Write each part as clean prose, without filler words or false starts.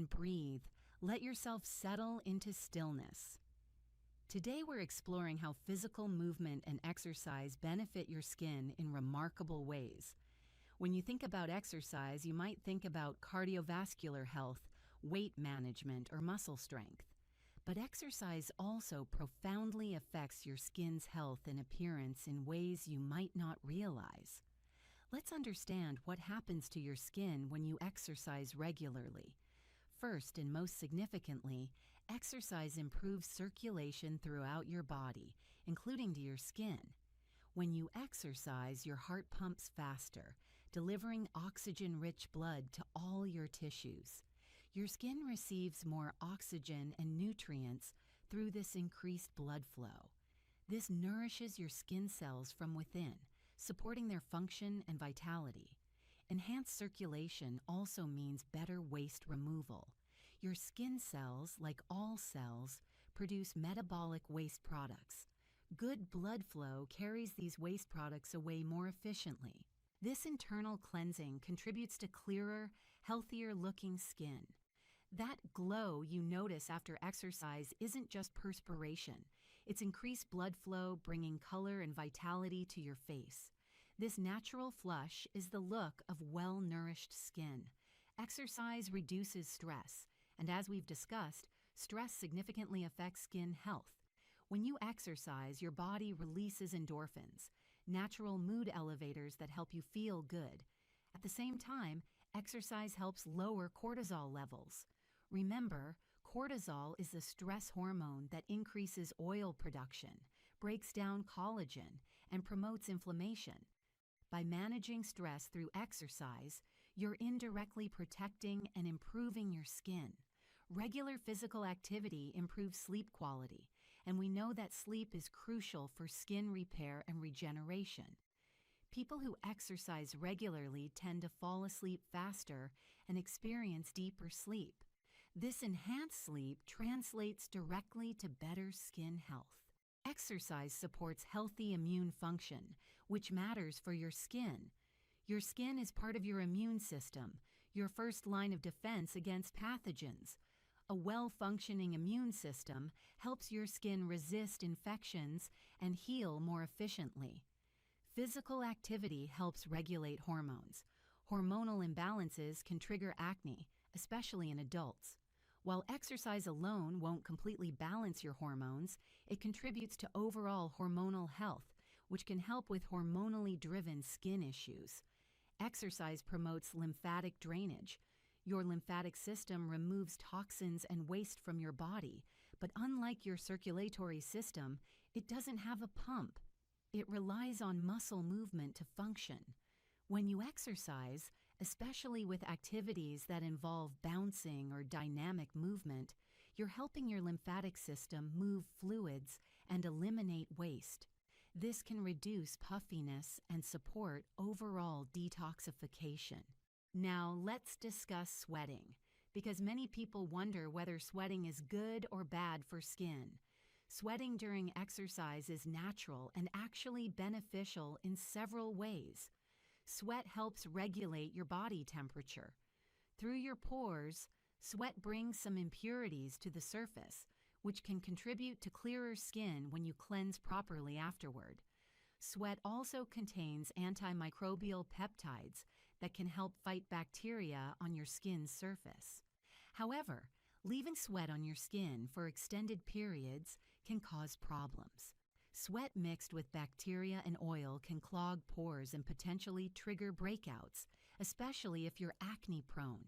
and breathe. Let yourself settle into stillness. Today we're exploring how physical movement and exercise benefit your skin in remarkable ways. When you think about exercise, you might think about cardiovascular health, weight management, or muscle strength. But exercise also profoundly affects your skin's health and appearance in ways you might not realize. Let's understand what happens to your skin when you exercise regularly. First, and most significantly, exercise improves circulation throughout your body, including to your skin. When you exercise, your heart pumps faster, delivering oxygen-rich blood to all your tissues. Your skin receives more oxygen and nutrients through this increased blood flow. This nourishes your skin cells from within, supporting their function and vitality. Enhanced circulation also means better waste removal. Your skin cells, like all cells, produce metabolic waste products. Good blood flow carries these waste products away more efficiently. This internal cleansing contributes to clearer, healthier-looking skin. That glow you notice after exercise isn't just perspiration. It's increased blood flow, bringing color and vitality to your face. This natural flush is the look of well-nourished skin. Exercise reduces stress, and as we've discussed, stress significantly affects skin health. When you exercise, your body releases endorphins, natural mood elevators that help you feel good. At the same time, exercise helps lower cortisol levels. Remember, cortisol is the stress hormone that increases oil production, breaks down collagen, and promotes inflammation. By managing stress through exercise, you're indirectly protecting and improving your skin. Regular physical activity improves sleep quality, and we know that sleep is crucial for skin repair and regeneration. People who exercise regularly tend to fall asleep faster and experience deeper sleep. This enhanced sleep translates directly to better skin health. Exercise supports healthy immune function, which matters for your skin. Your skin is part of your immune system, your first line of defense against pathogens. A well-functioning immune system helps your skin resist infections and heal more efficiently. Physical activity helps regulate hormones. Hormonal imbalances can trigger acne, especially in adults. While exercise alone won't completely balance your hormones, it contributes to overall hormonal health, which can help with hormonally driven skin issues. Exercise promotes lymphatic drainage. Your lymphatic system removes toxins and waste from your body, but unlike your circulatory system, it doesn't have a pump. It relies on muscle movement to function. When you exercise, especially with activities that involve bouncing or dynamic movement, you're helping your lymphatic system move fluids and eliminate waste. This can reduce puffiness and support overall detoxification. Now let's discuss sweating, because many people wonder whether sweating is good or bad for skin. Sweating during exercise is natural and actually beneficial in several ways. Sweat helps regulate your body temperature. Through your pores, sweat brings some impurities to the surface, which can contribute to clearer skin when you cleanse properly afterward. Sweat also contains antimicrobial peptides that can help fight bacteria on your skin's surface. However, leaving sweat on your skin for extended periods can cause problems. Sweat mixed with bacteria and oil can clog pores and potentially trigger breakouts, especially if you're acne-prone.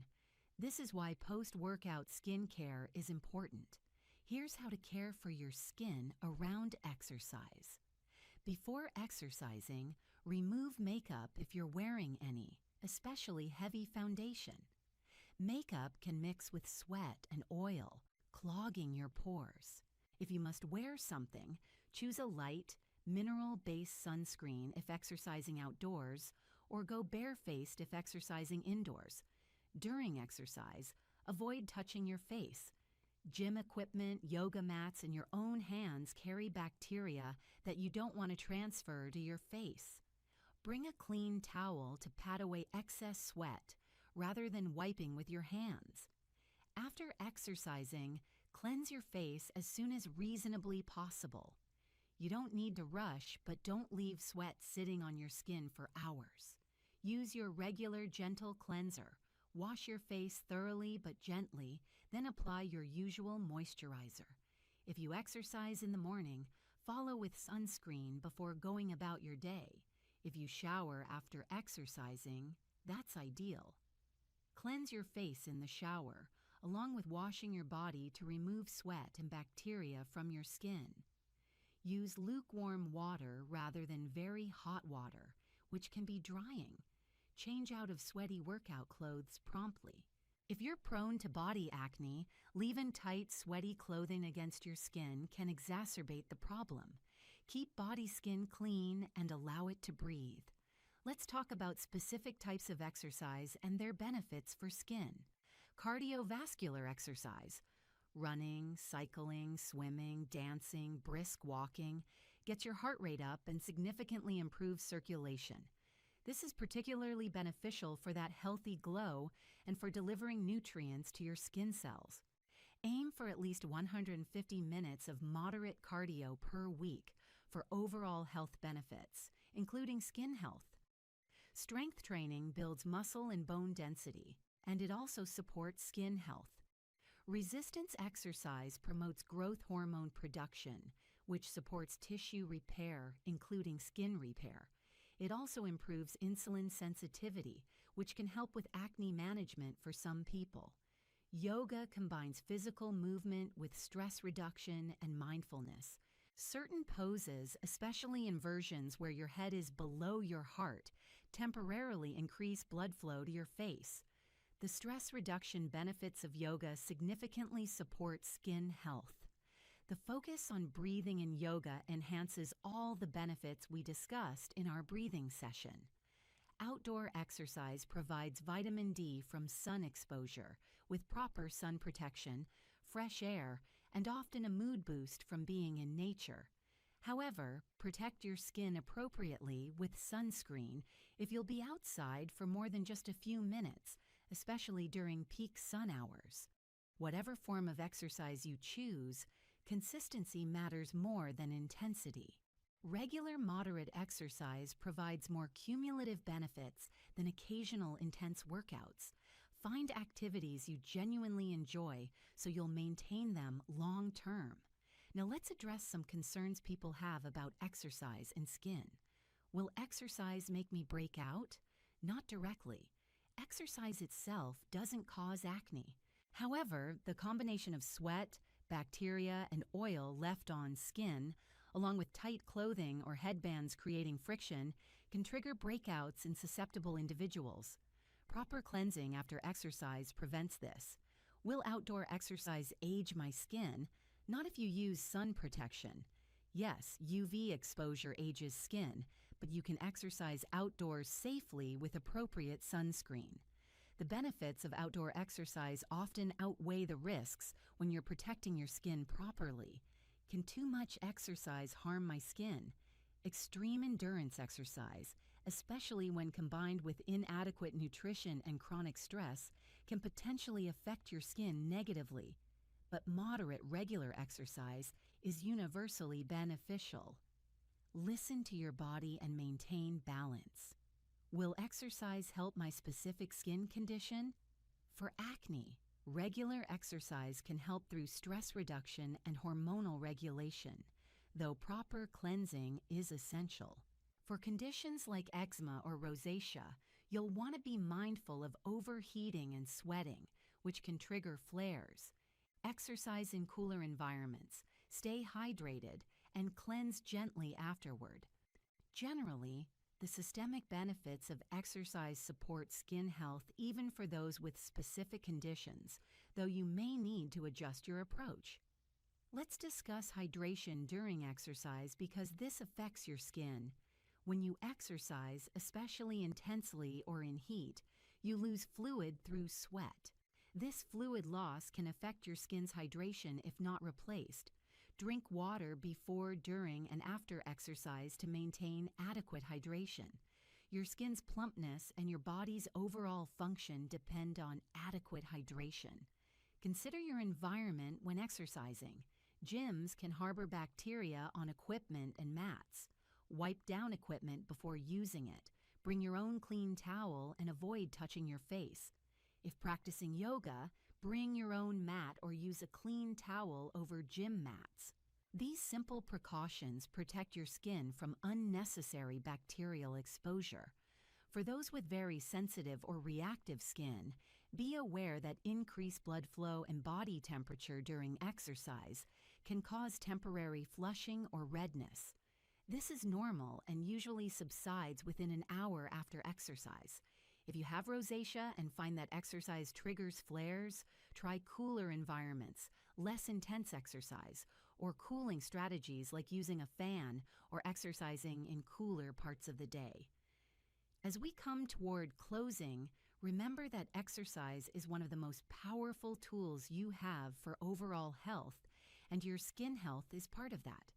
This is why post-workout skin care is important. Here's how to care for your skin around exercise. Before exercising, remove makeup if you're wearing any, especially heavy foundation. Makeup can mix with sweat and oil, clogging your pores. If you must wear something, choose a light, mineral-based sunscreen if exercising outdoors, or go barefaced if exercising indoors. During exercise, avoid touching your face. Gym equipment, yoga mats, and your own hands carry bacteria that you don't want to transfer to your face. Bring a clean towel to pat away excess sweat, rather than wiping with your hands. After exercising, cleanse your face as soon as reasonably possible. You don't need to rush, but don't leave sweat sitting on your skin for hours. Use your regular gentle cleanser. Wash your face thoroughly but gently, then apply your usual moisturizer. If you exercise in the morning, follow with sunscreen before going about your day. If you shower after exercising, that's ideal. Cleanse your face in the shower, along with washing your body to remove sweat and bacteria from your skin. Use lukewarm water rather than very hot water, which can be drying. Change out of sweaty workout clothes promptly. If you're prone to body acne, leaving tight, sweaty clothing against your skin can exacerbate the problem. Keep body skin clean and allow it to breathe. Let's talk about specific types of exercise and their benefits for skin. Cardiovascular exercise. Running, cycling, swimming, dancing, brisk walking gets your heart rate up and significantly improves circulation. This is particularly beneficial for that healthy glow and for delivering nutrients to your skin cells. Aim for at least 150 minutes of moderate cardio per week for overall health benefits, including skin health. Strength training builds muscle and bone density, and it also supports skin health. Resistance exercise promotes growth hormone production, which supports tissue repair, including skin repair. It also improves insulin sensitivity, which can help with acne management for some people. Yoga combines physical movement with stress reduction and mindfulness. Certain poses, especially in versions where your head is below your heart, temporarily increase blood flow to your face. The stress reduction benefits of yoga significantly support skin health. The focus on breathing in yoga enhances all the benefits we discussed in our breathing session. Outdoor exercise provides vitamin D from sun exposure with proper sun protection, fresh air, and often a mood boost from being in nature. However, protect your skin appropriately with sunscreen if you'll be outside for more than just a few minutes, especially during peak sun hours. Whatever form of exercise you choose, consistency matters more than intensity. Regular moderate exercise provides more cumulative benefits than occasional intense workouts. Find activities you genuinely enjoy so you'll maintain them long term. Now let's address some concerns people have about exercise and skin. Will exercise make me break out? Not directly. Exercise itself doesn't cause acne. However, the combination of sweat, bacteria, and oil left on skin, along with tight clothing or headbands creating friction, can trigger breakouts in susceptible individuals. Proper cleansing after exercise prevents this. Will outdoor exercise age my skin? Not if you use sun protection. Yes, UV exposure ages skin, but you can exercise outdoors safely with appropriate sunscreen. The benefits of outdoor exercise often outweigh the risks when you're protecting your skin properly. Can too much exercise harm my skin? Extreme endurance exercise, especially when combined with inadequate nutrition and chronic stress, can potentially affect your skin negatively. But moderate regular exercise is universally beneficial. Listen to your body and maintain balance. Will exercise help my specific skin condition? For acne, regular exercise can help through stress reduction and hormonal regulation, though proper cleansing is essential. For conditions like eczema or rosacea, you'll want to be mindful of overheating and sweating, which can trigger flares. Exercise in cooler environments, stay hydrated, and cleanse gently afterward. Generally, the systemic benefits of exercise support skin health even for those with specific conditions, though you may need to adjust your approach. Let's discuss hydration during exercise because this affects your skin. When you exercise, especially intensely or in heat, you lose fluid through sweat. This fluid loss can affect your skin's hydration if not replaced. Drink water before, during, and after exercise to maintain adequate hydration. Your skin's plumpness and your body's overall function depend on adequate hydration. Consider your environment when exercising. Gyms can harbor bacteria on equipment and mats. Wipe down equipment before using it. Bring your own clean towel and avoid touching your face. If practicing yoga, bring your own mat or use a clean towel over gym mats. These simple precautions protect your skin from unnecessary bacterial exposure. For those with very sensitive or reactive skin, be aware that increased blood flow and body temperature during exercise can cause temporary flushing or redness. This is normal and usually subsides within an hour after exercise. If you have rosacea and find that exercise triggers flares, try cooler environments, less intense exercise, or cooling strategies like using a fan or exercising in cooler parts of the day. As we come toward closing, remember that exercise is one of the most powerful tools you have for overall health, and your skin health is part of that.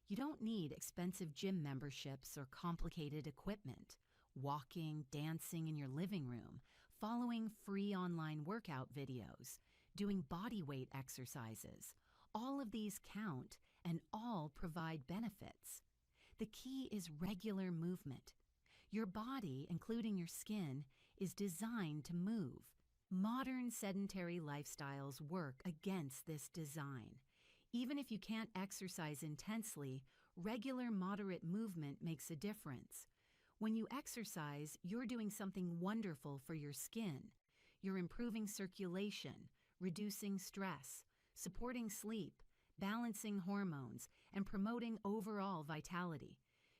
You don't need expensive gym memberships or complicated equipment. Walking, dancing in your living room, following free online workout videos, doing body weight exercises. All of these count and all provide benefits. The key is regular movement. Your body, including your skin, is designed to move. Modern sedentary lifestyles work against this design. Even if you can't exercise intensely, regular moderate movement makes a difference. When you exercise, you're doing something wonderful for your skin. You're improving circulation, reducing stress, supporting sleep, balancing hormones, and promoting overall vitality.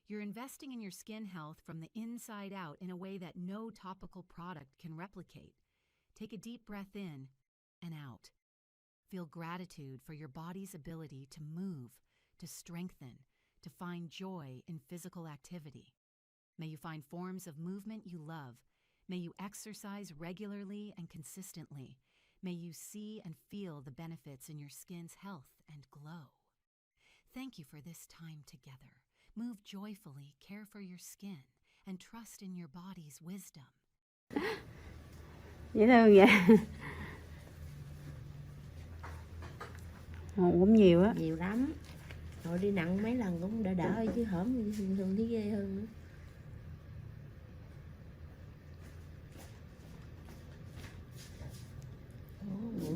You're investing in your skin health from the inside out in a way that no topical product can replicate. Take a deep breath in and out. Feel gratitude for your body's ability to move, to strengthen, to find joy in physical activity. May you find forms of movement you love. May you exercise regularly and consistently. May you see and feel the benefits in your skin's health and glow. Thank you for this time together. Move joyfully, care for your skin, and trust in your body's wisdom. Dễ thương vậy. Ồ, cũng nhiều á. Nhiều lắm. Rồi đi nặng mấy lần cũng đỡ chứ hổm thường thấy ghê hơn nữa.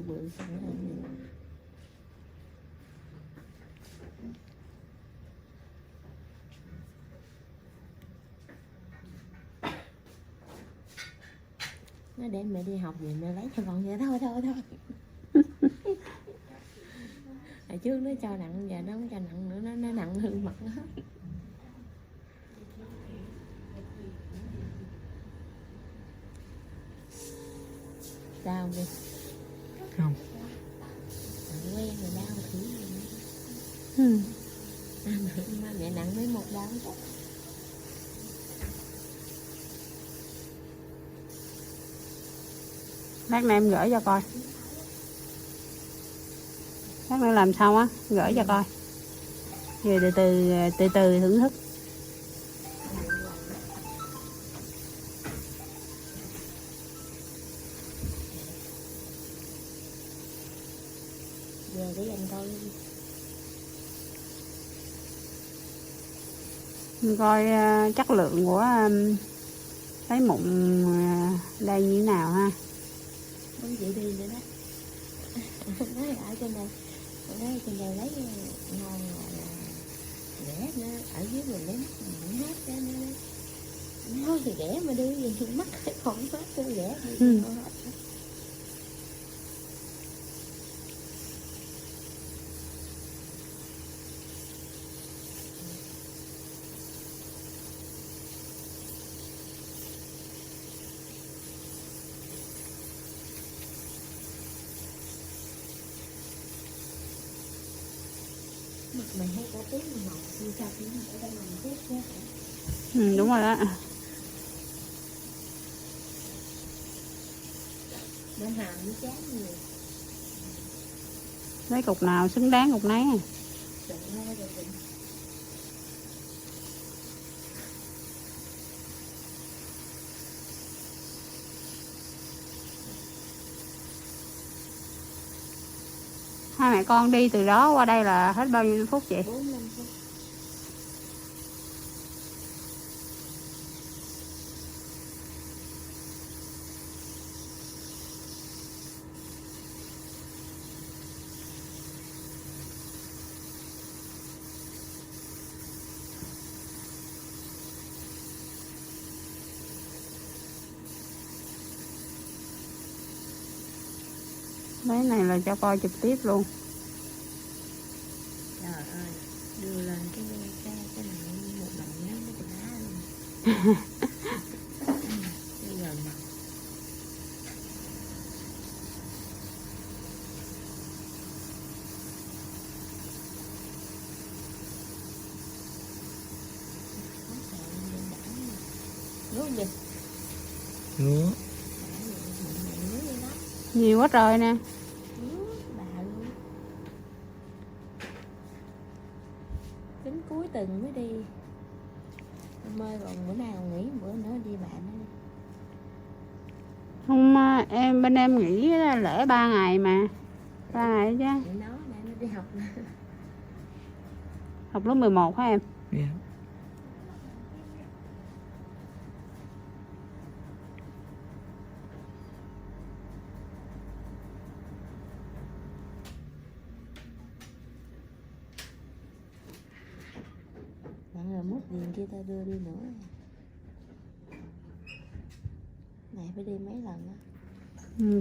Bự xong rồi. Nó để mẹ đi học gì mẹ lấy cho con vậy thôi. Hồi trước nó cho nặng, giờ nó không cho nặng nữa, nó nặng hơn mặt nó. Đau đi. Không. Quen rồi đau thử. Mà mẹ nặng mấy một đau đó. Lát nữa em gửi cho coi. Lát nữa làm xong á, gửi cho coi. Rồi từ từ thưởng thức. Về để anh coi. Coi chất lượng của cái mụn đây như thế nào ha. Không chịu đi nữa đó. Nói ở trên đây. Nói ở trên đây lấy ngon là ghẻ nó ở dưới mình lấy mắt hết cái nó nói thì ghẻ mà đưa gì thì mắt không hết tôi ghẻ thì không hết. Mặt mày hay có tí màu như sao thì ở đây làm tiếp nha. Đúng rồi đó. Bên hàm nó chán nhiều. Lấy cục nào xứng đáng cục nấy. Đừng lo rồi đừng. Hai mẹ con đi từ đó qua đây là hết bao nhiêu phút chị? 4-5 phút. Mấy này là cho coi trực tiếp luôn. Trời ơi, đưa lên cái này một đồng nó đá luôn. Bây giờ mà nước gì? Lúa. Nhiều quá trời nè. Bà luôn. Tính cuối tuần mới đi. Em ơi, còn bữa nào nghỉ bữa nữa đi bạn nữa. Không, em bên em nghỉ lễ 3 ngày mà. 3 ngày chứ. Chị nói nè, nó đi học nè. Học lớp 11 hả em? Yeah. Bạn rồi múc tiền kia ta đưa đi nữa. Này phải đi mấy lần á.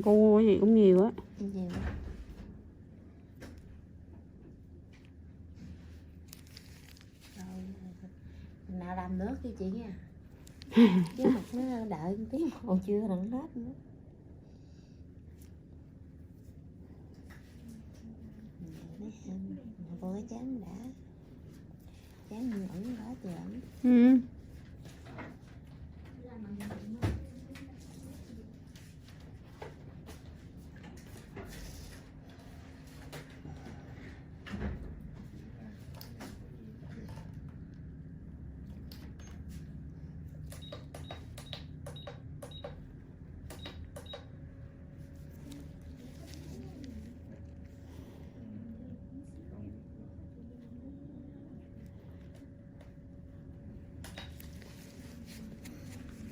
Cô cái gì cũng nhiều á. Nhiều á. Rồi, nào làm nước đi chị nha. Chứ mặt nó đợi một tiếng hồ chưa đặng hết nữa. Cô cái chán đã. Chán như ẩn đó chị ẩn. Ừ.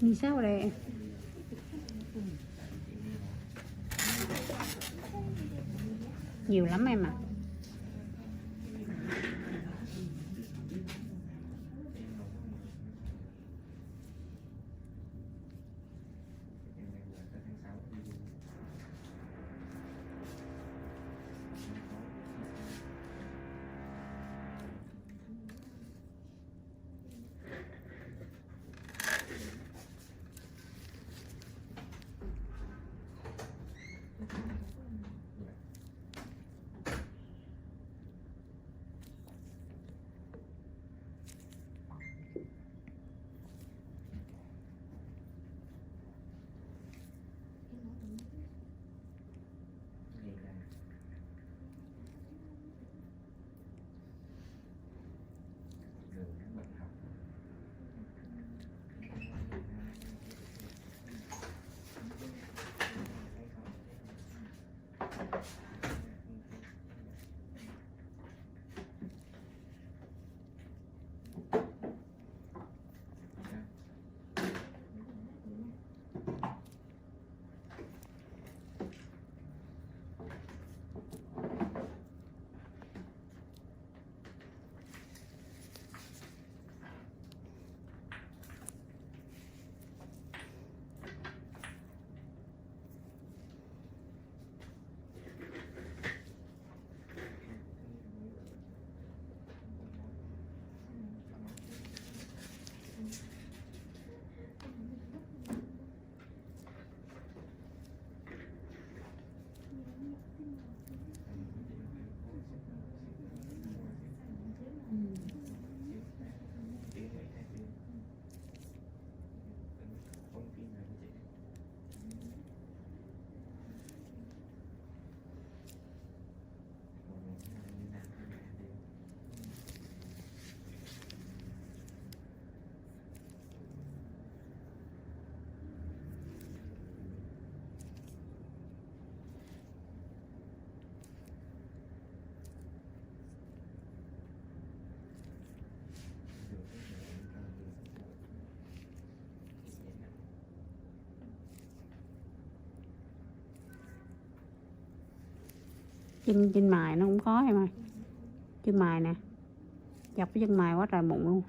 Như sao đây? Nhiều lắm em ạ. Trên mài nó cũng khó em ơi. Chân mài nè, dọc cái chân mài quá trời mụn luôn.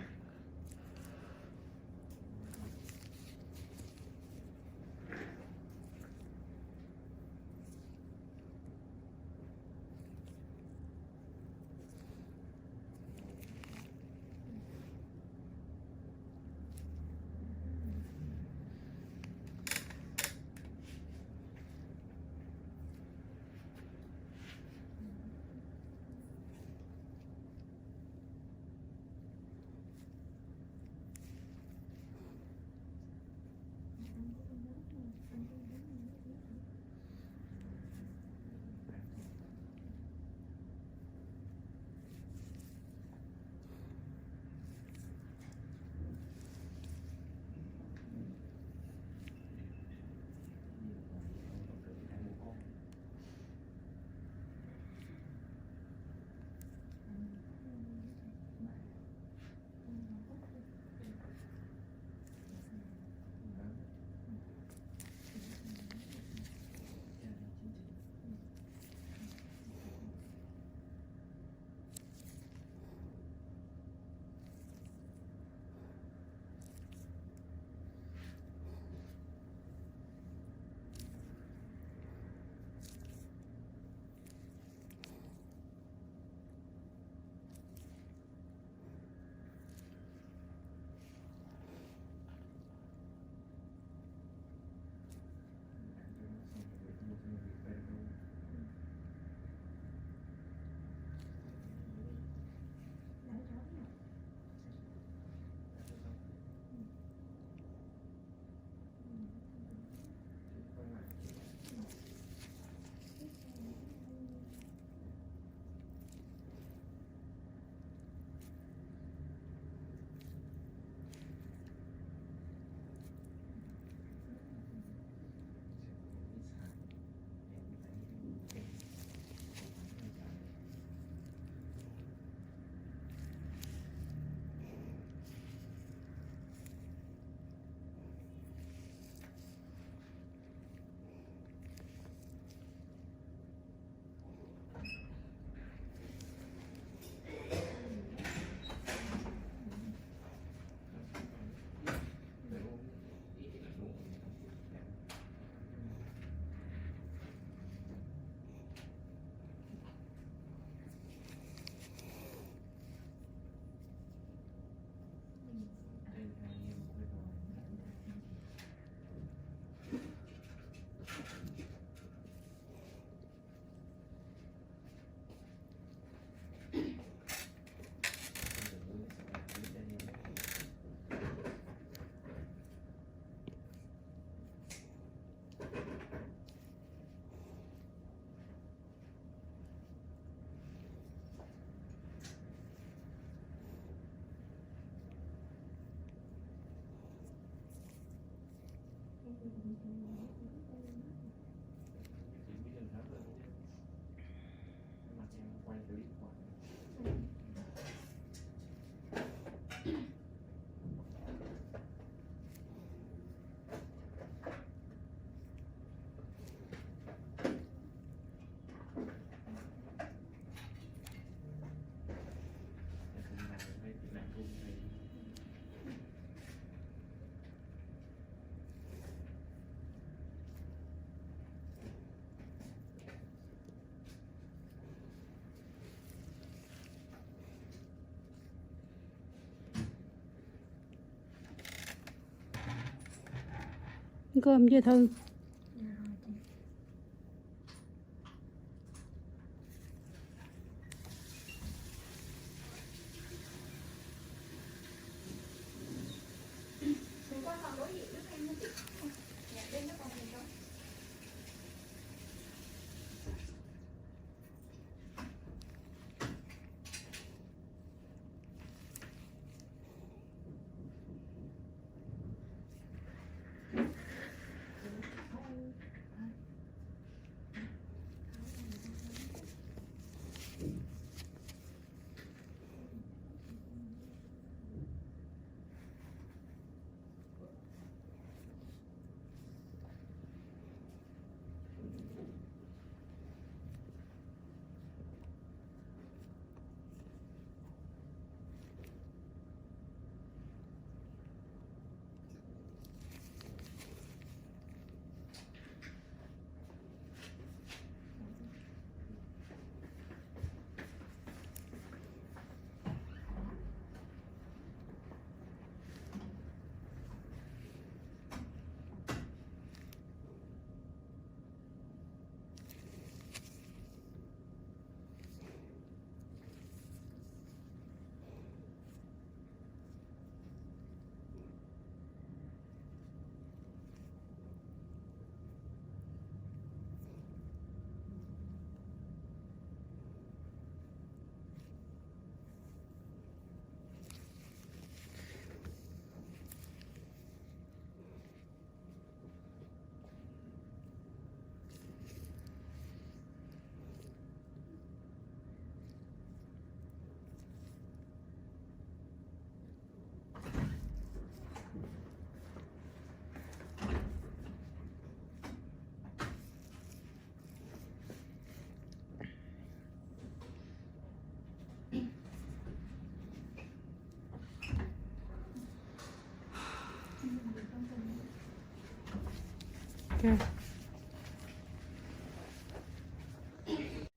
Cơm chưa Thư?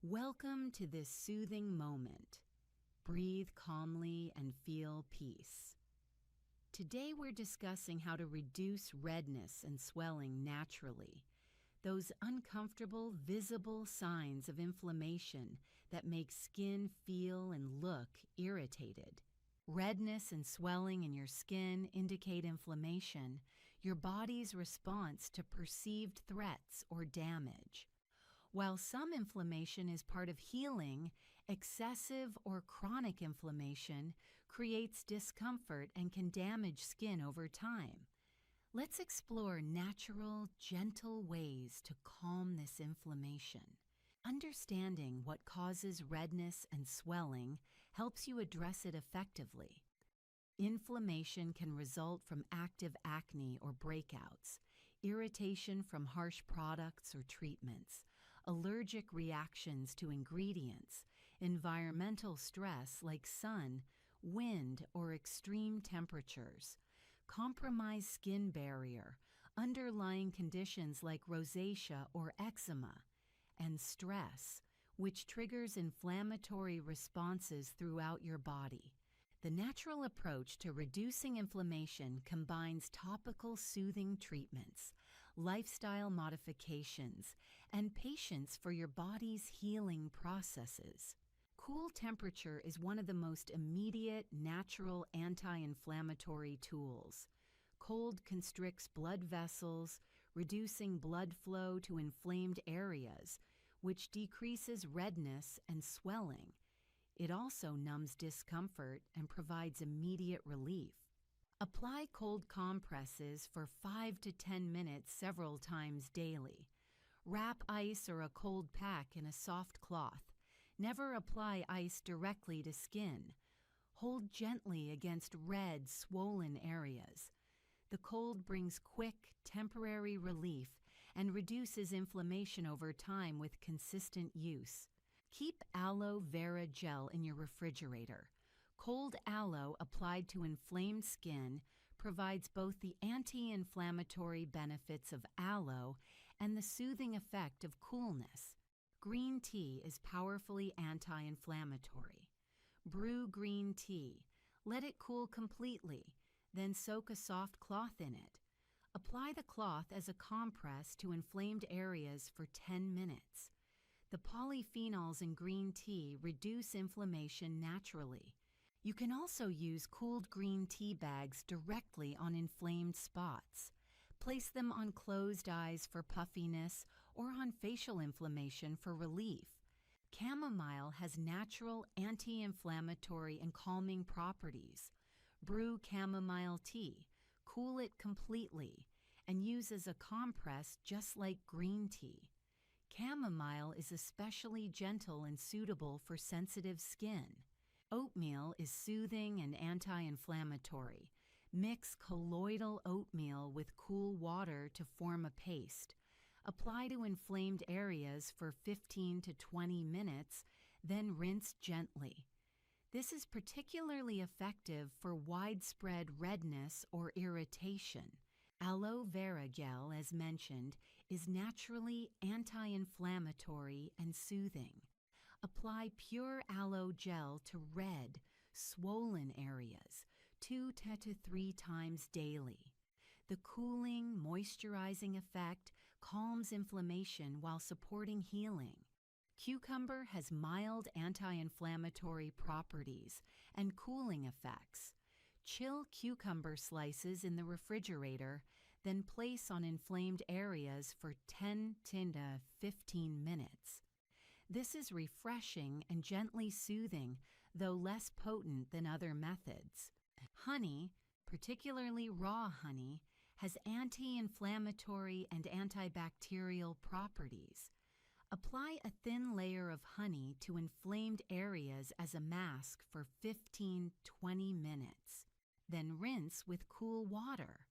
Welcome to this soothing moment. Breathe calmly and feel peace. Today we're discussing how to reduce redness and swelling naturally, those uncomfortable, visible signs of inflammation that make skin feel and look irritated. Redness and swelling in your skin indicate inflammation, your body's response to perceived threats or damage. While some inflammation is part of healing, excessive or chronic inflammation creates discomfort and can damage skin over time. Let's explore natural, gentle ways to calm this inflammation. Understanding what causes redness and swelling helps you address it effectively. Inflammation can result from active acne or breakouts, irritation from harsh products or treatments, allergic reactions to ingredients, environmental stress like sun, wind, or extreme temperatures, compromised skin barrier, underlying conditions like rosacea or eczema, and stress, which triggers inflammatory responses throughout your body. The natural approach to reducing inflammation combines topical soothing treatments, lifestyle modifications, and patience for your body's healing processes. Cool temperature is one of the most immediate, natural anti-inflammatory tools. Cold constricts blood vessels, reducing blood flow to inflamed areas, which decreases redness and swelling. It also numbs discomfort and provides immediate relief. Apply cold compresses for 5 to 10 minutes several times daily. Wrap ice or a cold pack in a soft cloth. Never apply ice directly to skin. Hold gently against red, swollen areas. The cold brings quick, temporary relief and reduces inflammation over time with consistent use. Keep aloe vera gel in your refrigerator. Cold aloe applied to inflamed skin provides both the anti-inflammatory benefits of aloe and the soothing effect of coolness. Green tea is powerfully anti-inflammatory. Brew green tea. Let it cool completely, then soak a soft cloth in it. Apply the cloth as a compress to inflamed areas for 10 minutes. The polyphenols in green tea reduce inflammation naturally. You can also use cooled green tea bags directly on inflamed spots. Place them on closed eyes for puffiness or on facial inflammation for relief. Chamomile has natural anti-inflammatory and calming properties. Brew chamomile tea, cool it completely, and use as a compress just like green tea. Chamomile is especially gentle and suitable for sensitive skin. Oatmeal is soothing and anti-inflammatory. Mix colloidal oatmeal with cool water to form a paste. Apply to inflamed areas for 15 to 20 minutes, then rinse gently. This is particularly effective for widespread redness or irritation. Aloe vera gel, as mentioned, is naturally anti-inflammatory and soothing. Apply pure aloe gel to red, swollen areas 2 to 3 times daily. The cooling, moisturizing effect calms inflammation while supporting healing. Cucumber has mild anti-inflammatory properties and cooling effects. Chill cucumber slices in the refrigerator, then place on inflamed areas for 10 to 15 minutes. This is refreshing and gently soothing, though less potent than other methods. Honey, particularly raw honey, has anti-inflammatory and antibacterial properties. Apply a thin layer of honey to inflamed areas as a mask for 15-20 minutes. Then rinse with cool water.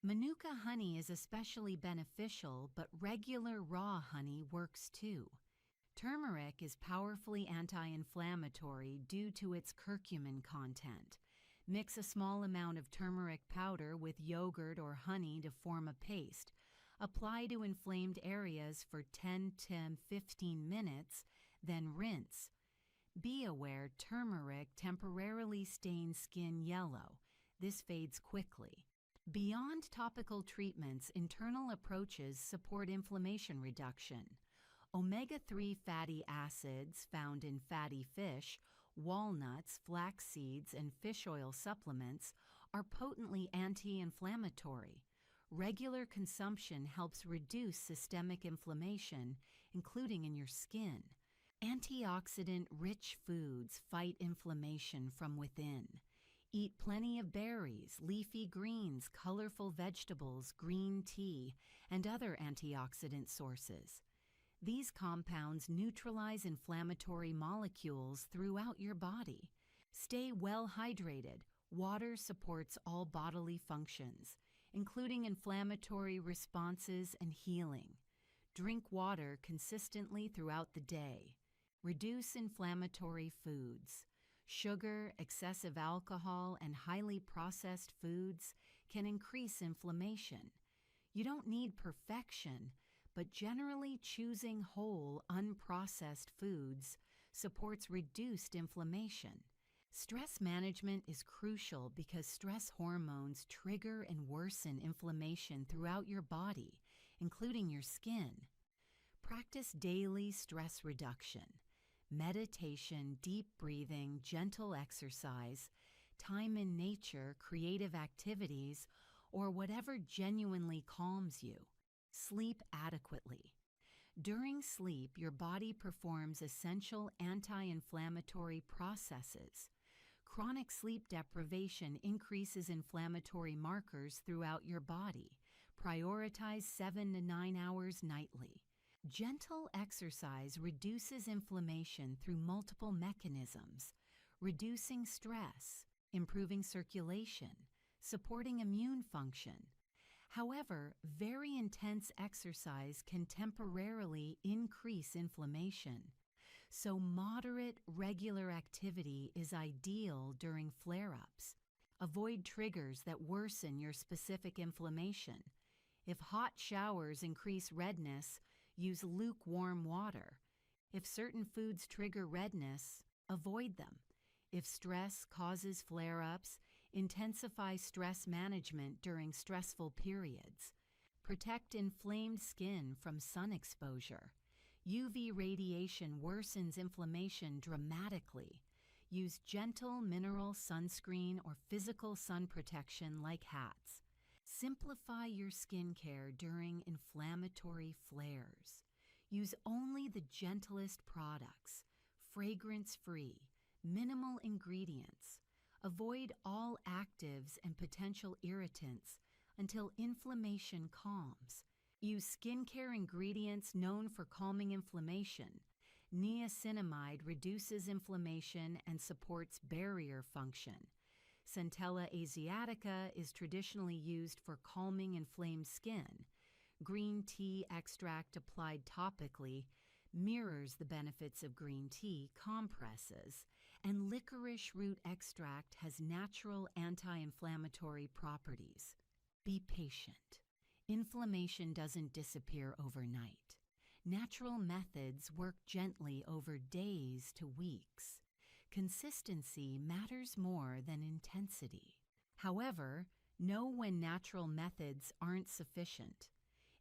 Manuka honey is especially beneficial, but regular raw honey works too. Turmeric is powerfully anti-inflammatory due to its curcumin content. Mix a small amount of turmeric powder with yogurt or honey to form a paste. Apply to inflamed areas for 10 to 15 minutes, then rinse. Be aware turmeric temporarily stains skin yellow. This fades quickly. Beyond topical treatments, internal approaches support inflammation reduction. Omega-3 fatty acids found in fatty fish, walnuts, flax seeds, and fish oil supplements are potently anti-inflammatory. Regular consumption helps reduce systemic inflammation, including in your skin. Antioxidant-rich foods fight inflammation from within. Eat plenty of berries, leafy greens, colorful vegetables, green tea, and other antioxidant sources. These compounds neutralize inflammatory molecules throughout your body. Stay well hydrated. Water supports all bodily functions, including inflammatory responses and healing. Drink water consistently throughout the day. Reduce inflammatory foods. Sugar, excessive alcohol, and highly processed foods can increase inflammation. You don't need perfection, but generally choosing whole, unprocessed foods supports reduced inflammation. Stress management is crucial because stress hormones trigger and worsen inflammation throughout your body, including your skin. Practice daily stress reduction. Meditation, deep breathing, gentle exercise, time in nature, creative activities, or whatever genuinely calms you. Sleep adequately. During sleep, your body performs essential anti-inflammatory processes. Chronic sleep deprivation increases inflammatory markers throughout your body. Prioritize 7 to 9 hours nightly. Gentle exercise reduces inflammation through multiple mechanisms, reducing stress, improving circulation, supporting immune function. However, very intense exercise can temporarily increase inflammation, so moderate, regular activity is ideal during flare-ups. Avoid triggers that worsen your specific inflammation. If hot showers increase redness, use lukewarm water. If certain foods trigger redness, avoid them. If stress causes flare-ups, intensify stress management during stressful periods. Protect inflamed skin from sun exposure. UV radiation worsens inflammation dramatically. Use gentle mineral sunscreen or physical sun protection like hats. Simplify your skincare during inflammatory flares. Use only the gentlest products, fragrance-free, minimal ingredients. Avoid all actives and potential irritants until inflammation calms. Use skincare ingredients known for calming inflammation. Niacinamide reduces inflammation and supports barrier function. Centella asiatica is traditionally used for calming inflamed skin. Green tea extract applied topically mirrors the benefits of green tea compresses, and licorice root extract has natural anti-inflammatory properties. Be patient. Inflammation doesn't disappear overnight. Natural methods work gently over days to weeks. Consistency matters more than intensity. However, know when natural methods aren't sufficient.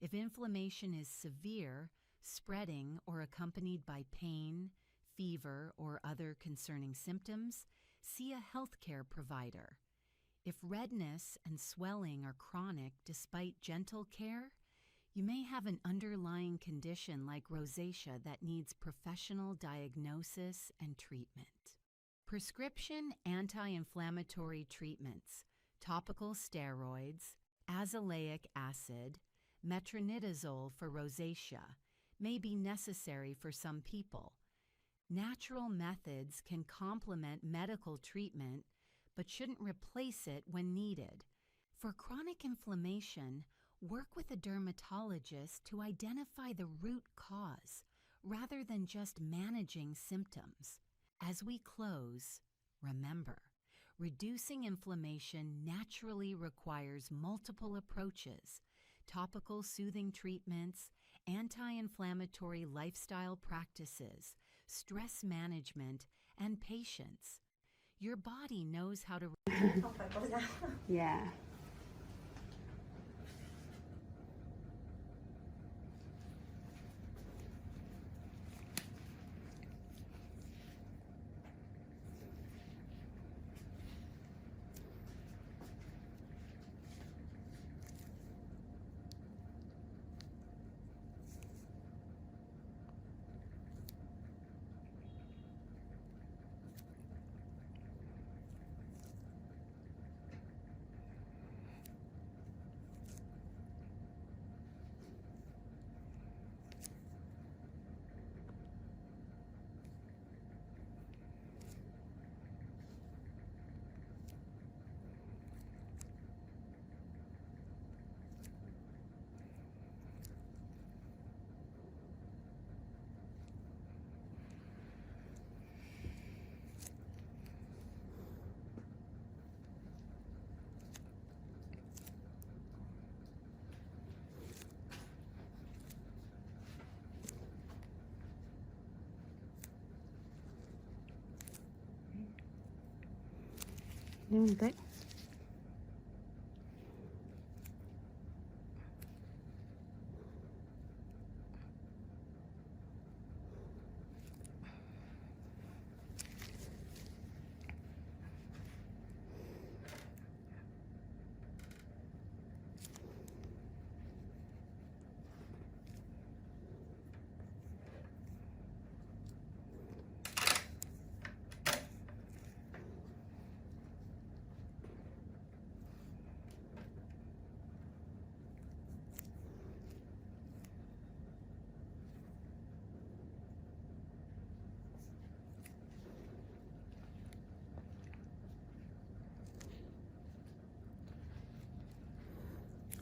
If inflammation is severe, spreading, or accompanied by pain, fever, or other concerning symptoms, see a healthcare provider. If redness and swelling are chronic despite gentle care, you may have an underlying condition like rosacea that needs professional diagnosis and treatment. Prescription anti-inflammatory treatments, topical steroids, azelaic acid, metronidazole for rosacea may be necessary for some people. Natural methods can complement medical treatment but shouldn't replace it when needed. For chronic inflammation, work with a dermatologist to identify the root cause rather than just managing symptoms. As we close, remember, reducing inflammation naturally requires multiple approaches topical soothing treatments, anti-inflammatory lifestyle practices, stress management, and patience. Your body knows how to... Không phải cô giáo. Dạ. Để một tí.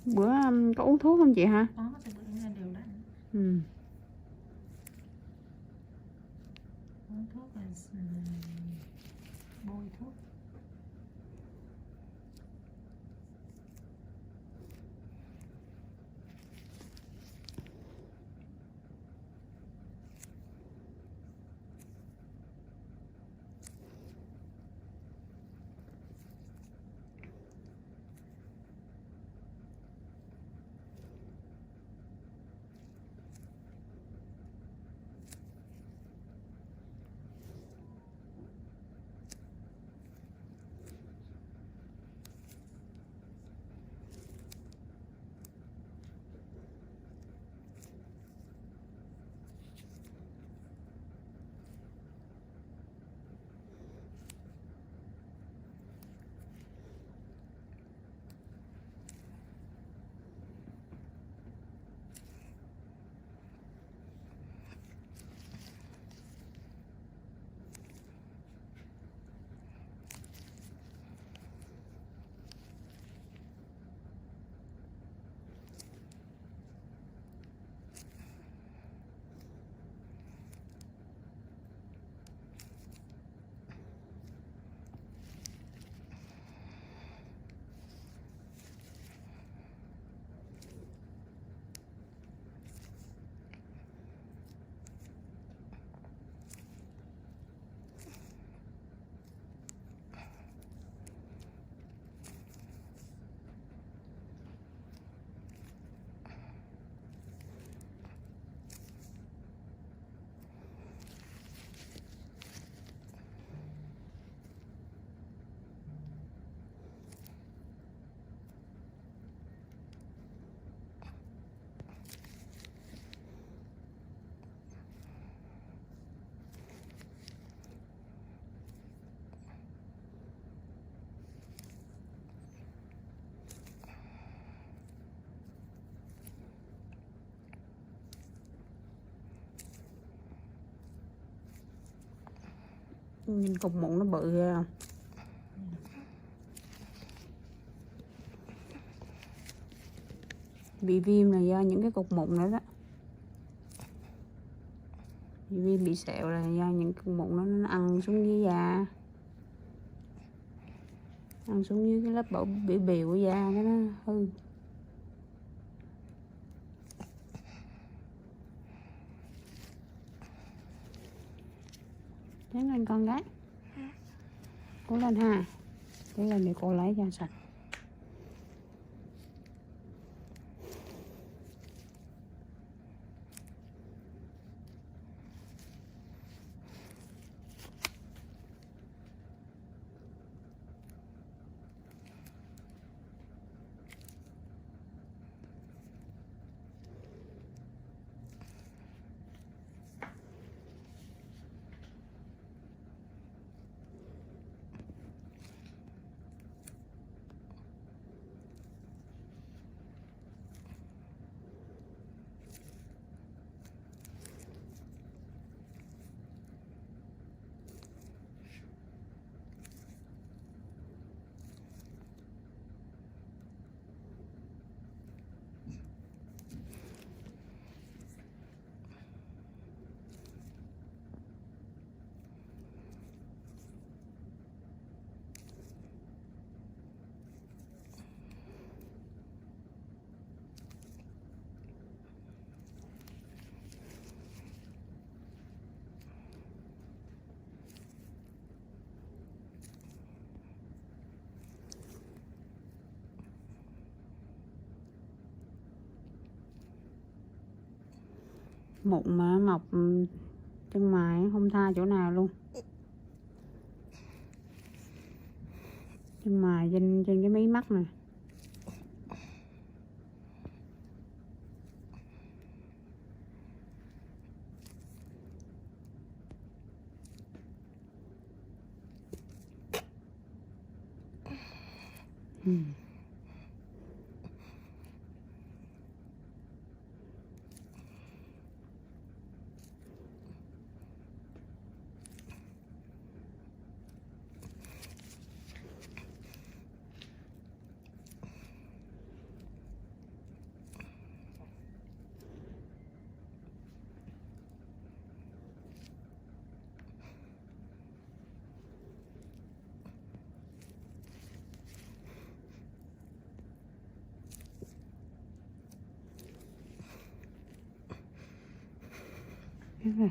Bữa có uống thuốc không chị hả? Có, thì bữa em đều đặn. Ừ. Uống thuốc là bôi thuốc. Nhìn cục mụn nó bự ghê không? Bị viêm là do những cái cục mụn nữa đó. Bị viêm bị sẹo là do những cục mụn nó ăn xuống dưới da, ăn xuống dưới cái lớp biểu bì của da cái nó hư. Dán lên con gái. Cố lên ha. Cố lên để cô lấy cho sạch. Mụn mà mọc chân mày không tha chỗ nào luôn. Chân mày trên cái mí mắt nè. Biết rồi.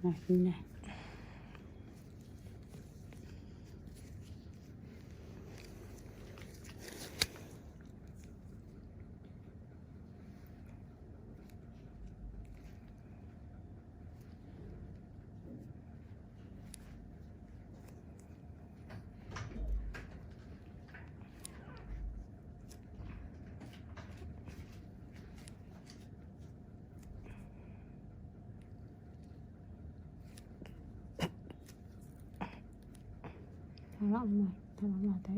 Rồi, đi nè. Thả lỏng rồi, thả lỏng là thế.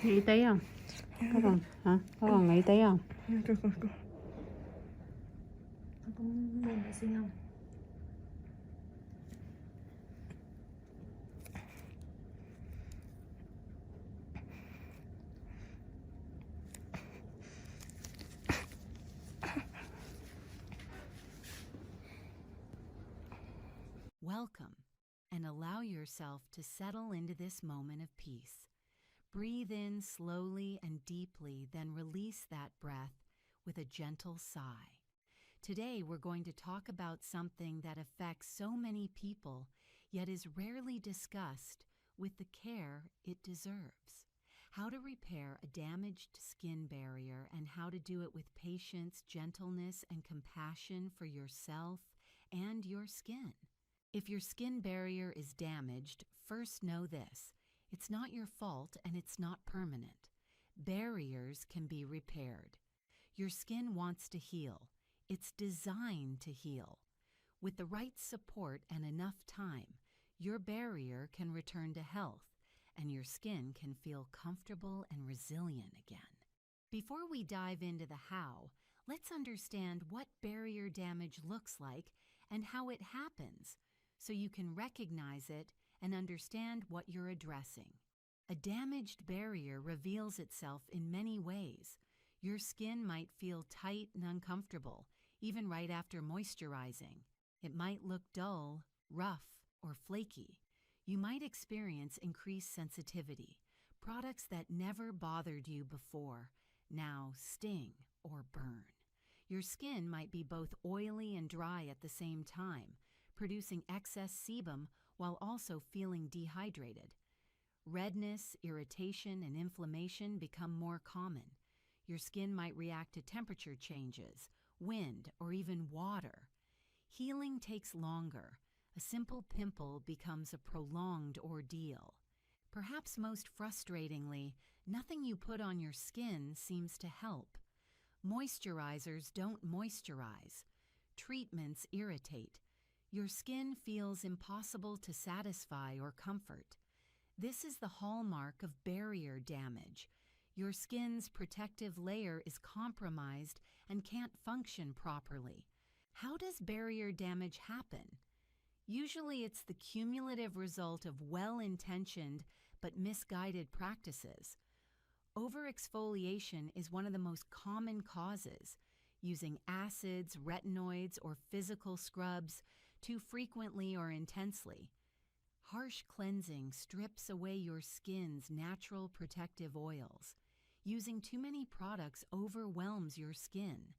Nghĩ tí không? Có còn hả? Có còn nghĩ tí không? Con có muốn vệ sinh không? Welcome, and allow yourself to settle into this moment of peace. Breathe in slowly and deeply, then release that breath with a gentle sigh. Today, we're going to talk about something that affects so many people, yet is rarely discussed with the care it deserves. How to repair a damaged skin barrier and how to do it with patience, gentleness, and compassion for yourself and your skin. If your skin barrier is damaged, first know this: it's not your fault and it's not permanent. Barriers can be repaired. Your skin wants to heal. It's designed to heal. With the right support and enough time, your barrier can return to health and your skin can feel comfortable and resilient again. Before we dive into the how, let's understand what barrier damage looks like and how it happens, so you can recognize it and understand what you're addressing. A damaged barrier reveals itself in many ways. Your skin might feel tight and uncomfortable, even right after moisturizing. It might look dull, rough, or flaky. You might experience increased sensitivity. Products that never bothered you before now sting or burn. Your skin might be both oily and dry at the same time, producing excess sebum while also feeling dehydrated. Redness, irritation, and inflammation become more common. Your skin might react to temperature changes, wind, or even water. Healing takes longer. A simple pimple becomes a prolonged ordeal. Perhaps most frustratingly, nothing you put on your skin seems to help. Moisturizers don't moisturize. Treatments irritate. Your skin feels impossible to satisfy or comfort. This is the hallmark of barrier damage. Your skin's protective layer is compromised and can't function properly. How does barrier damage happen? Usually it's the cumulative result of well-intentioned but misguided practices. Overexfoliation is one of the most common causes. Using acids, retinoids, or physical scrubs too frequently or intensely. Harsh cleansing strips away your skin's natural protective oils. Using too many products overwhelms your skin.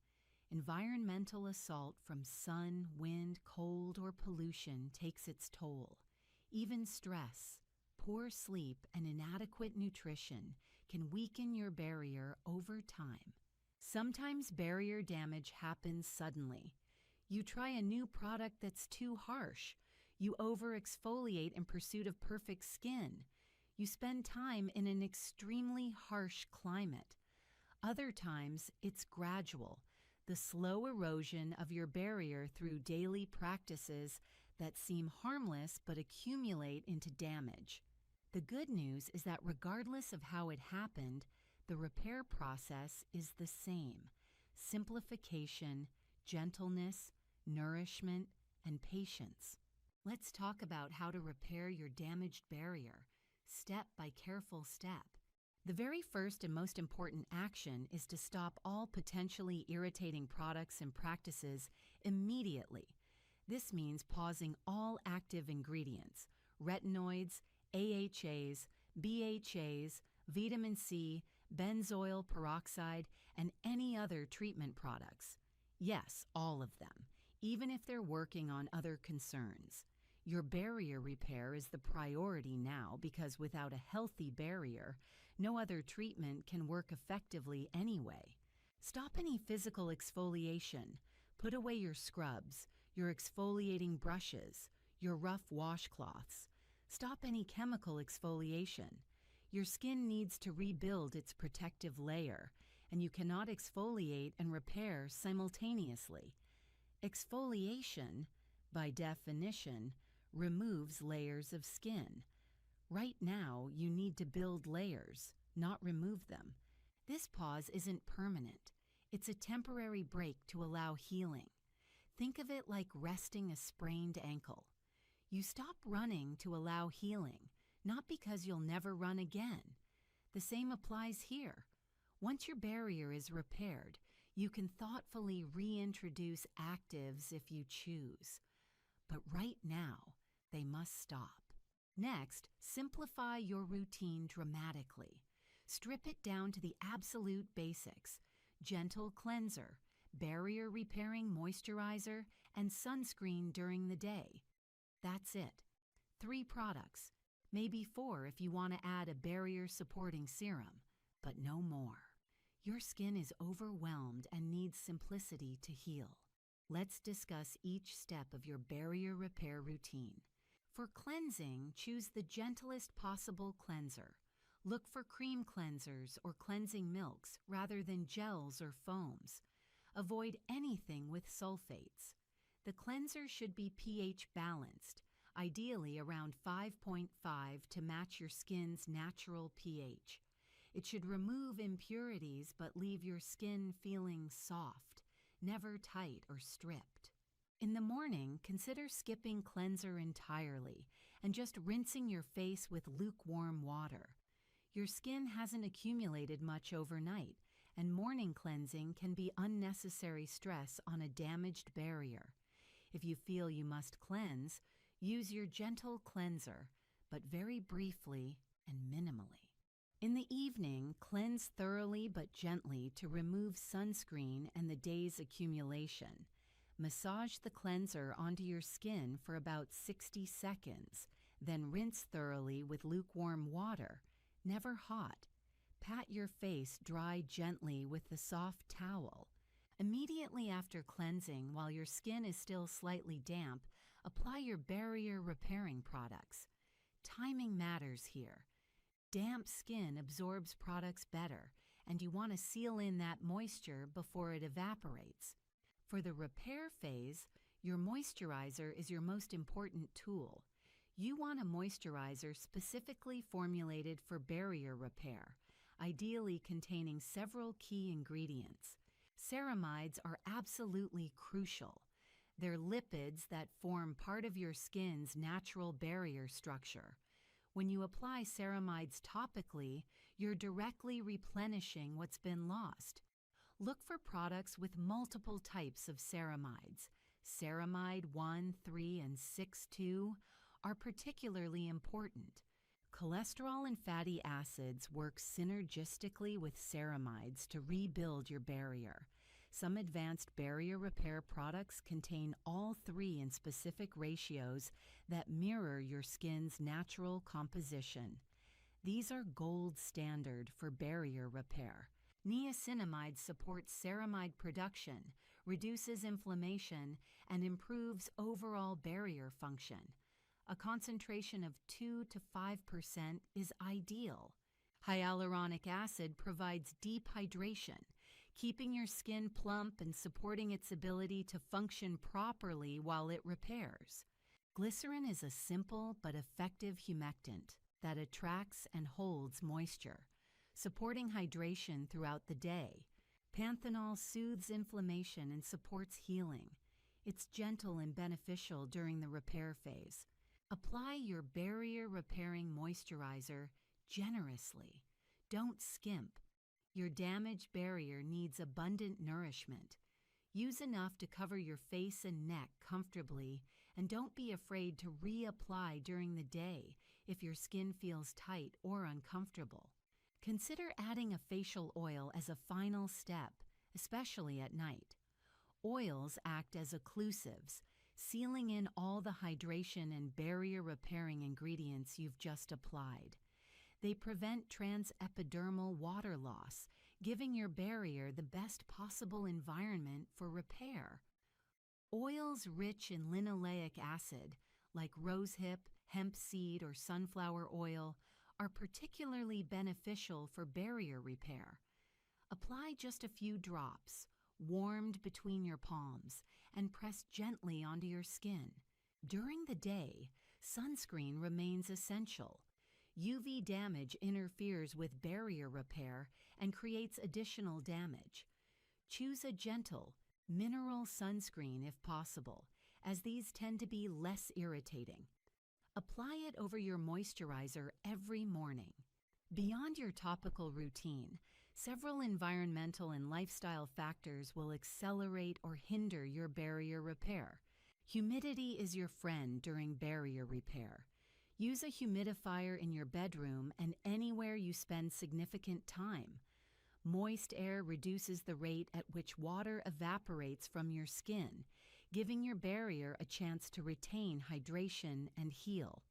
Environmental assault from sun, wind, cold, or pollution takes its toll. Even stress, poor sleep, and inadequate nutrition can weaken your barrier over time. Sometimes barrier damage happens suddenly. You try a new product that's too harsh. You over-exfoliate in pursuit of perfect skin. You spend time in an extremely harsh climate. Other times, it's gradual, the slow erosion of your barrier through daily practices that seem harmless but accumulate into damage. The good news is that regardless of how it happened, the repair process is the same: simplification, gentleness, nourishment, and patience. Let's talk about how to repair your damaged barrier, step by careful step. The very first and most important action is to stop all potentially irritating products and practices immediately. This means pausing all active ingredients: retinoids, AHAs, BHAs, vitamin C, benzoyl peroxide, and any other treatment products. Yes, all of them, even if they're working on other concerns. Your barrier repair is the priority now because without a healthy barrier, no other treatment can work effectively anyway. Stop any physical exfoliation. Put away your scrubs, your exfoliating brushes, your rough washcloths. Stop any chemical exfoliation. Your skin needs to rebuild its protective layer, and you cannot exfoliate and repair simultaneously. Exfoliation, by definition, removes layers of skin. Right now, you need to build layers. not remove them. This pause isn't permanent. It's a temporary break to allow healing. Think of it like resting a sprained ankle. You stop running to allow healing, not because you'll never run again. The same applies here. Once your barrier is repaired, you can thoughtfully reintroduce actives if you choose. But right now, they must stop. Next, simplify your routine dramatically. Strip it down to the absolute basics: gentle cleanser, barrier repairing moisturizer, and sunscreen during the day. That's it. 3 products, maybe 4 if you want to add a barrier supporting serum, but no more. Your skin is overwhelmed and needs simplicity to heal. Let's discuss each step of your barrier repair routine. For cleansing, choose the gentlest possible cleanser. Look for cream cleansers or cleansing milks rather than gels or foams. Avoid anything with sulfates. The cleanser should be pH balanced, ideally around 5.5 to match your skin's natural pH. It should remove impurities but leave your skin feeling soft, never tight or stripped. In the morning, consider skipping cleanser entirely and just rinsing your face with lukewarm water. Your skin hasn't accumulated much overnight, and morning cleansing can be unnecessary stress on a damaged barrier. If you feel you must cleanse, use your gentle cleanser, but very briefly and minimally. In the evening, cleanse thoroughly but gently to remove sunscreen and the day's accumulation. Massage the cleanser onto your skin for about 60 seconds, then rinse thoroughly with lukewarm water, never hot. Pat your face dry gently with the soft towel. Immediately after cleansing, while your skin is still slightly damp, apply your barrier repairing products. Timing matters here. Damp skin absorbs products better, and you want to seal in that moisture before it evaporates. For the repair phase, your moisturizer is your most important tool. You want a moisturizer specifically formulated for barrier repair, ideally containing several key ingredients. Ceramides are absolutely crucial. They're lipids that form part of your skin's natural barrier structure. When you apply ceramides topically, you're directly replenishing what's been lost. Look for products with multiple types of ceramides. Ceramide 1, 3, and 6,2 are particularly important. Cholesterol and fatty acids work synergistically with ceramides to rebuild your barrier. Some advanced barrier repair products contain all 3 in specific ratios that mirror your skin's natural composition. These are gold standard for barrier repair. Niacinamide supports ceramide production, reduces inflammation, and improves overall barrier function. A concentration of 2 to 5% is ideal. Hyaluronic acid provides deep hydration, keeping your skin plump and supporting its ability to function properly while it repairs. Glycerin is a simple but effective humectant that attracts and holds moisture, supporting hydration throughout the day. Panthenol soothes inflammation and supports healing. It's gentle and beneficial during the repair phase. Apply your barrier repairing moisturizer generously. Don't skimp. Your damaged barrier needs abundant nourishment. Use enough to cover your face and neck comfortably, and don't be afraid to reapply during the day if your skin feels tight or uncomfortable. Consider adding a facial oil as a final step, especially at night. Oils act as occlusives, sealing in all the hydration and barrier repairing ingredients you've just applied. They prevent transepidermal water loss, giving your barrier the best possible environment for repair. Oils rich in linoleic acid, like rosehip, hemp seed, or sunflower oil, are particularly beneficial for barrier repair. Apply just a few drops, warmed between your palms, and press gently onto your skin. During the day, sunscreen remains essential. UV damage interferes with barrier repair and creates additional damage. Choose a gentle, mineral sunscreen if possible, as these tend to be less irritating. Apply it over your moisturizer every morning. Beyond your topical routine, several environmental and lifestyle factors will accelerate or hinder your barrier repair. Humidity is your friend during barrier repair. Use a humidifier in your bedroom and anywhere you spend significant time. Moist air reduces the rate at which water evaporates from your skin, giving your barrier a chance to retain hydration and heal.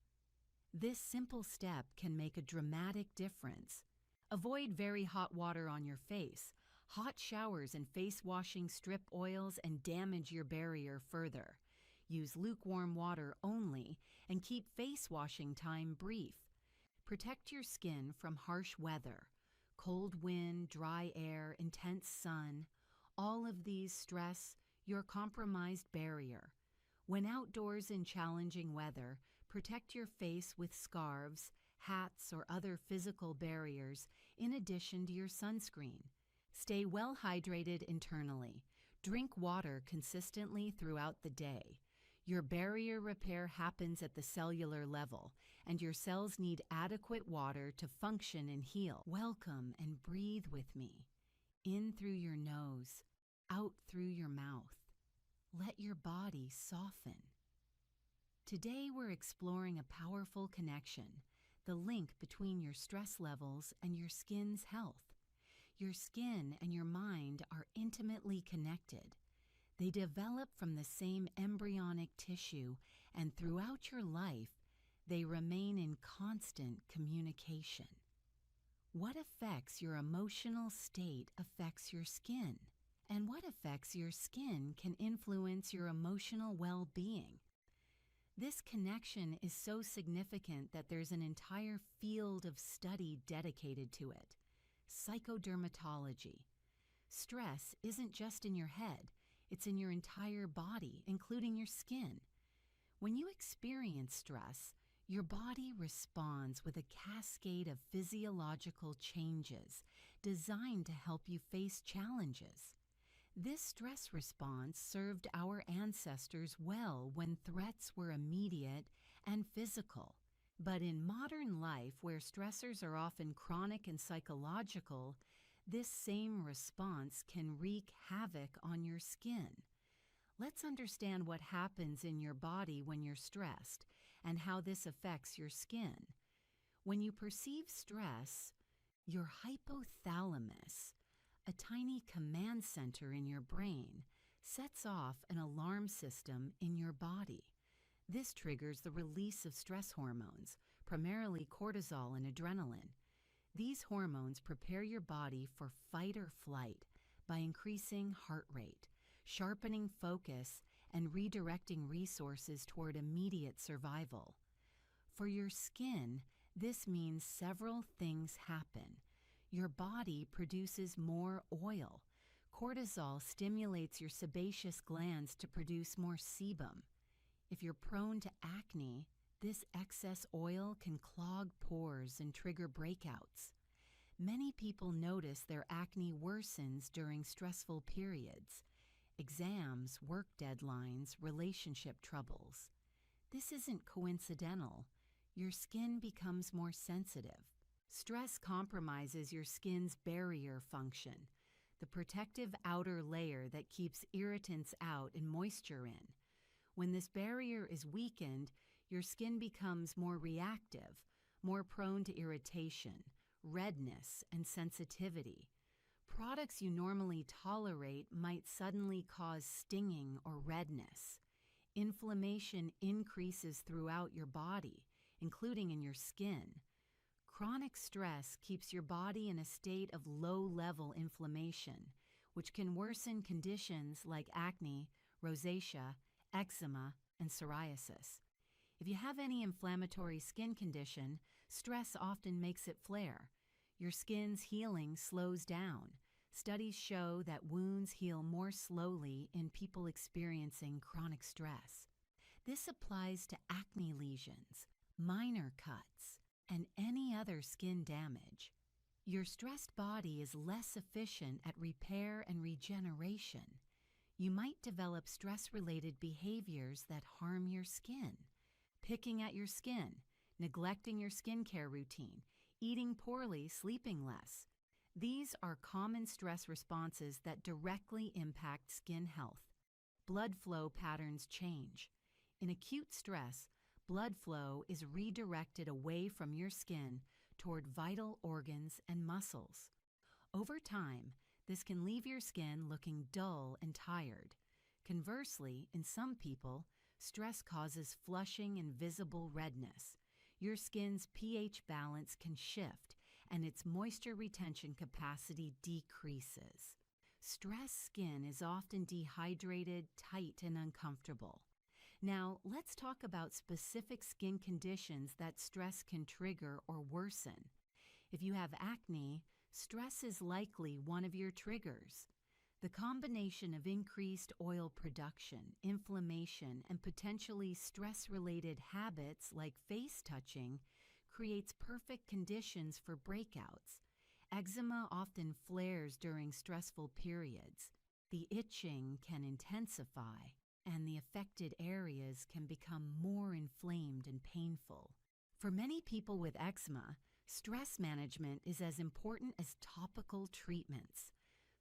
This simple step can make a dramatic difference. Avoid very hot water on your face. Hot showers and face washing strip oils and damage your barrier further. Use lukewarm water only and keep face washing time brief. Protect your skin from harsh weather. Cold wind, dry air, intense sun, all of these stress your compromised barrier. When outdoors in challenging weather, protect your face with scarves, hats, or other physical barriers in addition to your sunscreen. Stay well hydrated internally. Drink water consistently throughout the day. Your barrier repair happens at the cellular level, and your cells need adequate water to function and heal. Welcome and breathe with me. In through your nose, out through your mouth. Let your body soften. Today we're exploring a powerful connection, the link between your stress levels and your skin's health. Your skin and your mind are intimately connected. They develop from the same embryonic tissue, and throughout your life, they remain in constant communication. What affects your emotional state affects your skin, and what affects your skin can influence your emotional well-being. This connection is so significant that there's an entire field of study dedicated to it. Psychodermatology. Stress isn't just in your head, it's in your entire body, including your skin. When you experience stress, your body responds with a cascade of physiological changes designed to help you face challenges. This stress response served our ancestors well when threats were immediate and physical. But in modern life, where stressors are often chronic and psychological, this same response can wreak havoc on your skin. Let's understand what happens in your body when you're stressed and how this affects your skin. When you perceive stress, your hypothalamus, a tiny command center in your brain, sets off an alarm system in your body. This triggers the release of stress hormones, primarily cortisol and adrenaline. These hormones prepare your body for fight or flight by increasing heart rate, sharpening focus, and redirecting resources toward immediate survival. For your skin, this means several things happen. Your body produces more oil. Cortisol stimulates your sebaceous glands to produce more sebum. If you're prone to acne, this excess oil can clog pores and trigger breakouts. Many people notice their acne worsens during stressful periods, exams, work deadlines, relationship troubles. This isn't coincidental. Your skin becomes more sensitive. Stress compromises your skin's barrier function, the protective outer layer that keeps irritants out and moisture in. When this barrier is weakened, your skin becomes more reactive, more prone to irritation, redness, and sensitivity. Products you normally tolerate might suddenly cause stinging or redness. Inflammation increases throughout your body, including in your skin. Chronic stress keeps your body in a state of low-level inflammation, which can worsen conditions like acne, rosacea, eczema, and psoriasis. If you have any inflammatory skin condition, stress often makes it flare. Your skin's healing slows down. Studies show that wounds heal more slowly in people experiencing chronic stress. This applies to acne lesions, minor cuts, and any other skin damage. Your stressed body is less efficient at repair and regeneration. You might develop stress-related behaviors that harm your skin. Picking at your skin, neglecting your skincare routine, eating poorly, sleeping less. These are common stress responses that directly impact skin health. Blood flow patterns change. In acute stress, blood flow is redirected away from your skin toward vital organs and muscles. Over time, this can leave your skin looking dull and tired. Conversely, in some people, stress causes flushing and visible redness. Your skin's pH balance can shift, and its moisture retention capacity decreases. Stressed skin is often dehydrated, tight, and uncomfortable. Now, let's talk about specific skin conditions that stress can trigger or worsen. If you have acne, stress is likely one of your triggers. The combination of increased oil production, inflammation, and potentially stress-related habits like face touching creates perfect conditions for breakouts. Eczema often flares during stressful periods. The itching can intensify, and the affected areas can become more inflamed and painful. For many people with eczema, stress management is as important as topical treatments.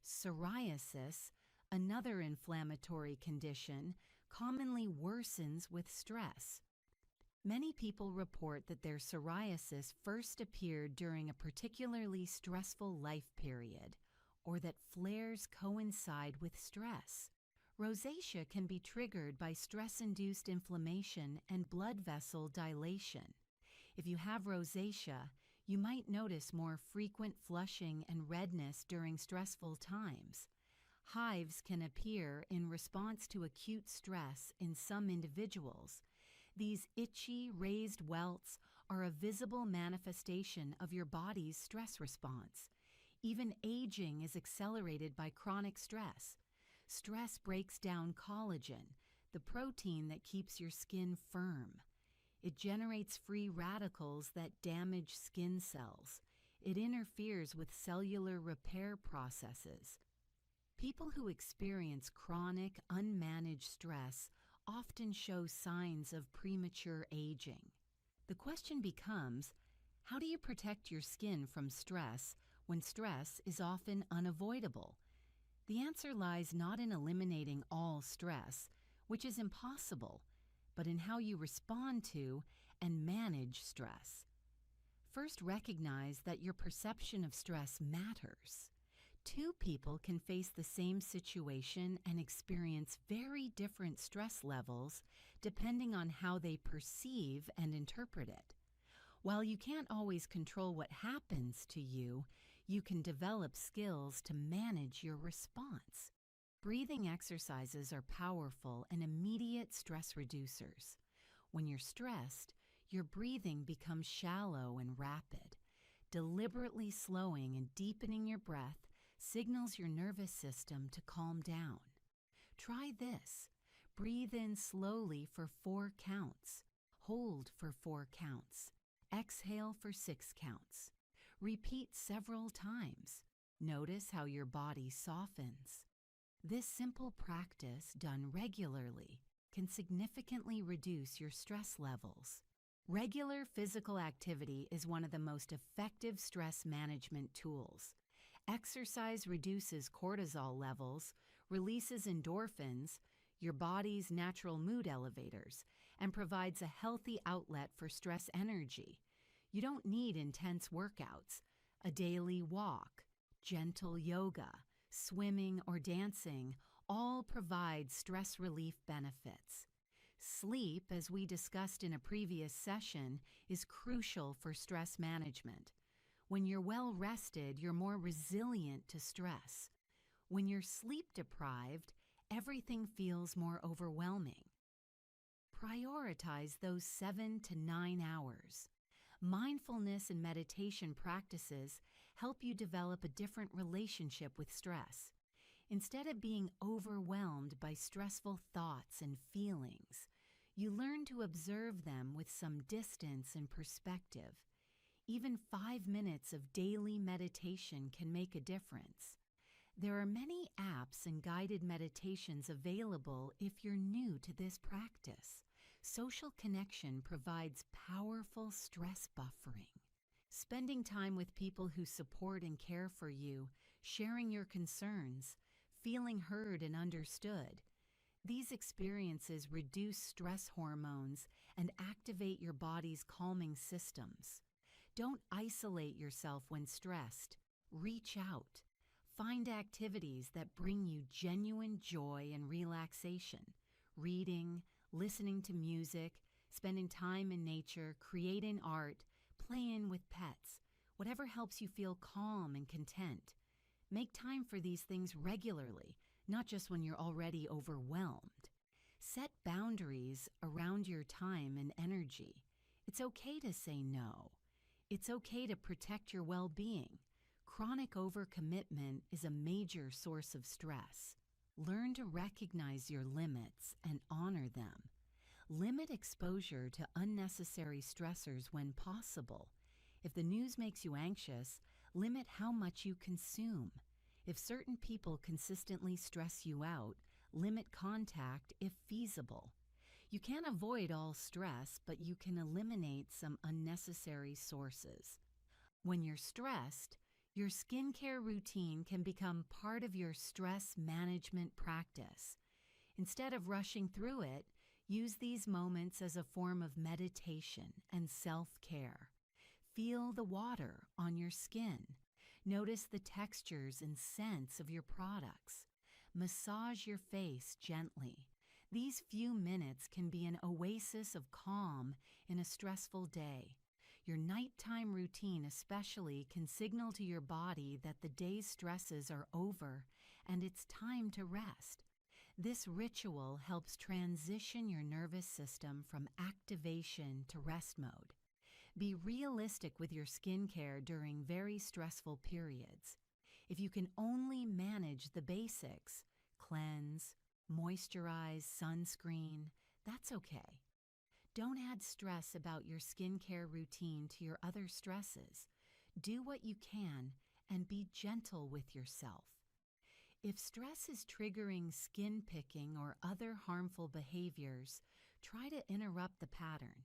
Psoriasis, another inflammatory condition, commonly worsens with stress. Many people report that their psoriasis first appeared during a particularly stressful life period, or that flares coincide with stress. Rosacea can be triggered by stress-induced inflammation and blood vessel dilation. If you have rosacea, you might notice more frequent flushing and redness during stressful times. Hives can appear in response to acute stress in some individuals. These itchy, raised welts are a visible manifestation of your body's stress response. Even aging is accelerated by chronic stress. Stress breaks down collagen, the protein that keeps your skin firm. It generates free radicals that damage skin cells. It interferes with cellular repair processes. People who experience chronic, unmanaged stress often show signs of premature aging. The question becomes, how do you protect your skin from stress when stress is often unavoidable? The answer lies not in eliminating all stress, which is impossible, but in how you respond to and manage stress. First, recognize that your perception of stress matters. Two people can face the same situation and experience very different stress levels depending on how they perceive and interpret it. While you can't always control what happens to you, you can develop skills to manage your response. Breathing exercises are powerful and immediate stress reducers. When you're stressed, your breathing becomes shallow and rapid. Deliberately slowing and deepening your breath signals your nervous system to calm down. Try this. Breathe in slowly for 4 counts. Hold for 4 counts. Exhale for 6 counts. Repeat several times. Notice how your body softens. This simple practice, done regularly, can significantly reduce your stress levels. Regular physical activity is one of the most effective stress management tools. Exercise reduces cortisol levels, releases endorphins, your body's natural mood elevators, and provides a healthy outlet for stress energy. You don't need intense workouts. A daily walk, gentle yoga, swimming, or dancing all provide stress relief benefits. Sleep, as we discussed in a previous session, is crucial for stress management. When you're well rested, you're more resilient to stress. When you're sleep deprived, everything feels more overwhelming. Prioritize those 7 to 9 hours. Mindfulness and meditation practices help you develop a different relationship with stress. Instead of being overwhelmed by stressful thoughts and feelings, you learn to observe them with some distance and perspective. Even 5 minutes of daily meditation can make a difference. There are many apps and guided meditations available if you're new to this practice. Social connection provides powerful stress buffering. Spending time with people who support and care for you, sharing your concerns, feeling heard and understood. These experiences reduce stress hormones and activate your body's calming systems. Don't isolate yourself when stressed. Reach out. Find activities that bring you genuine joy and relaxation. Reading, listening to music, spending time in nature, creating art, playing with pets, whatever helps you feel calm and content. Make time for these things regularly, not just when you're already overwhelmed. Set boundaries around your time and energy. It's okay to say no. It's okay to protect your well-being. Chronic overcommitment is a major source of stress. Learn to recognize your limits and honor them. Limit exposure to unnecessary stressors when possible. If the news makes you anxious, limit how much you consume. If certain people consistently stress you out, limit contact if feasible. You can't avoid all stress, but you can eliminate some unnecessary sources. When you're stressed, your skincare routine can become part of your stress management practice. Instead of rushing through it, use these moments as a form of meditation and self-care. Feel the water on your skin. Notice the textures and scents of your products. Massage your face gently. These few minutes can be an oasis of calm in a stressful day. Your nighttime routine especially can signal to your body that the day's stresses are over and it's time to rest. This ritual helps transition your nervous system from activation to rest mode. Be realistic with your skincare during very stressful periods. If you can only manage the basics, cleanse, moisturize, sunscreen, that's okay. Don't add stress about your skincare routine to your other stresses. Do what you can and be gentle with yourself. If stress is triggering skin picking or other harmful behaviors, try to interrupt the pattern.